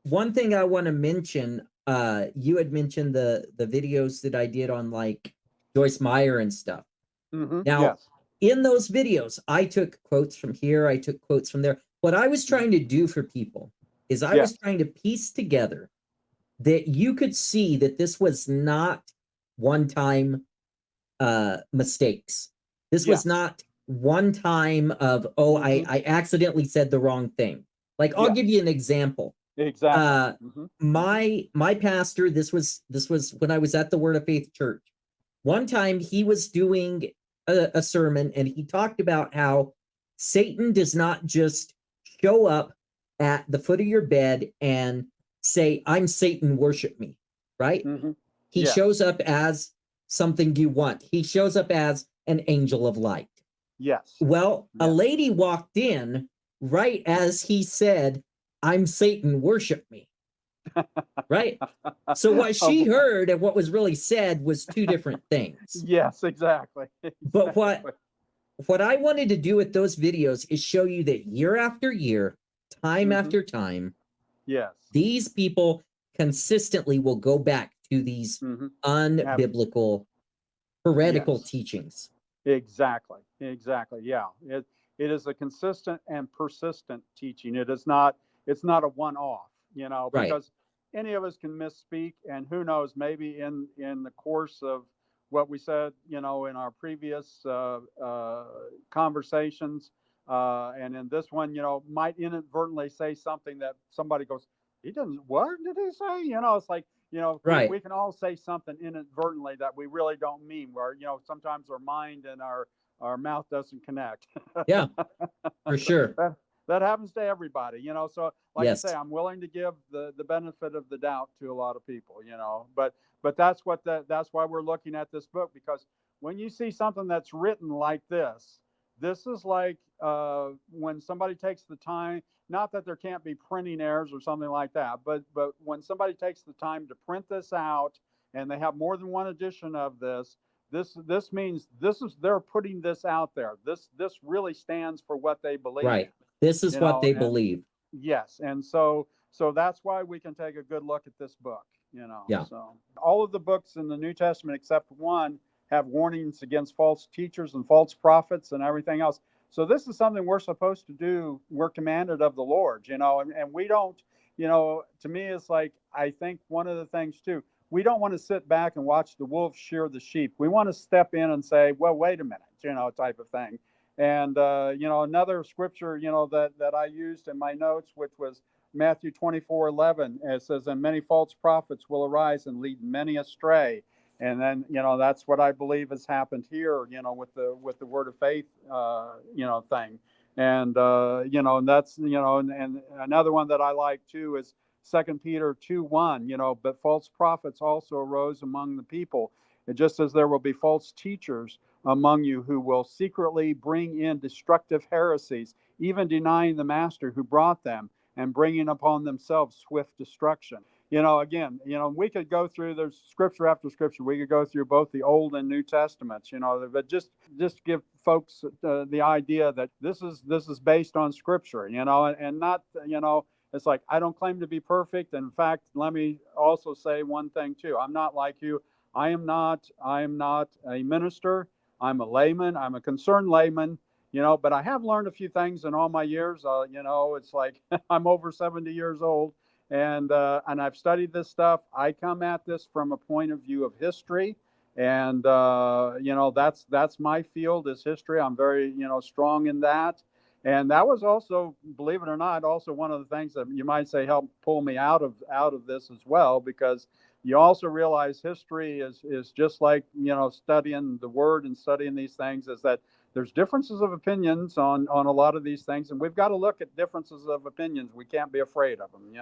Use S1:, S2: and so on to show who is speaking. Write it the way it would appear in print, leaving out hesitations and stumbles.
S1: one thing I want to mention, you had mentioned the videos that I did on like Joyce Meyer and stuff. Now,
S2: Yes.
S1: in those videos, I took quotes from here, I took quotes from there. What I was
S2: Mhm.
S1: trying to do for people is I was
S2: Yes.
S1: trying to piece together that you could see that this was not one-time mistakes. This was
S2: Yes.
S1: not one time of, oh,
S2: Hmm.
S1: I accidentally said the wrong thing. Like, I'll give
S2: Yes.
S1: you an example.
S2: Exactly.
S1: Uh
S2: Hmm.
S1: my pastor, this was when I was at the Word of Faith Church. One time he was doing a sermon and he talked about how Satan does not just show up at the foot of your bed and say, I'm Satan, worship me, right?
S2: Hmm.
S1: He
S2: Yes.
S1: shows up as something you want. He shows up as an angel of light.
S2: Yes.
S1: Well, a
S2: Yes.
S1: lady walked in right as he said, I'm Satan, worship me, right? So what she
S2: Oh,
S1: heard and what was really said was two different things.
S2: yes, exactly.
S1: But what
S2: Exactly.
S1: what I wanted to do with those videos is show you that year after year, time
S2: Hmm.
S1: after time,
S2: Yes.
S1: these people consistently will go back to these
S2: Hmm.
S1: unbiblical, heretical
S2: Yes.
S1: teachings.
S2: Exactly. Exactly. Yeah. It is a consistent and persistent teaching. It's not a one-off,
S1: Right.
S2: because any of us can misspeak, and who knows, maybe in the course of what we said, in our previous conversations, and in this one, might inadvertently say something that somebody goes, he doesn't, what did he say? It's like, we
S1: Right.
S2: can all say something inadvertently that we really don't mean, where, sometimes our mind and our mouth doesn't connect.
S1: Yeah, for
S2: So
S1: sure.
S2: that happens to everybody, so like I say,
S1: Yes.
S2: I'm willing to give the benefit of the doubt to a lot of people, but that's why we're looking at this book, because when you see something that's written like this is like, when somebody takes the time, not that there can't be printing errors or something like that, but when somebody takes the time to print this out, and they have more than one edition of this means they're putting this out there. This really stands for what they believe
S1: Right.
S2: in,
S1: This is what they
S2: and
S1: believe.
S2: yes, and so that's why we can take a good look at this book.
S1: Yeah.
S2: So all of the books in the New Testament except one have warnings against false teachers and false prophets and everything else. So this is something we're supposed to do. We're commanded of the Lord, and we don't, to me, it's like, I think one of the things too, we don't want to sit back and watch the wolves shear the sheep. We want to step in and say, well, wait a minute, type of thing. And another scripture, that I used in my notes, which was Matthew 24:11. It says, and many false prophets will arise and lead many astray. And then, that's what I believe has happened here, with the word of faith, thing. And and that's, and another one that I like too is 2 Peter 2:1. But false prophets also arose among the people, and just as there will be false teachers among you who will secretly bring in destructive heresies, even denying the master who brought them, and bringing upon themselves swift destruction. Again, we could go through, there's scripture after scripture. We could go through both the Old and New Testaments, but just give folks the idea that this is based on scripture, and not, it's like, I don't claim to be perfect. In fact, let me also say one thing too. I'm not like you. I am not a minister. I'm a layman. I'm a concerned layman, but I have learned a few things in all my years. It's like, I'm over 70 years old, and I've studied this stuff. I come at this from a point of view of history, and that's my field, is history. I'm very, strong in that. And that was also, believe it or not, also one of the things that you might say helped pull me out of this as well, because you also realize history is just like, studying the word and studying these things, is that there's differences of opinions on a lot of these things, and we've got to look at differences of opinions. We can't be afraid of them.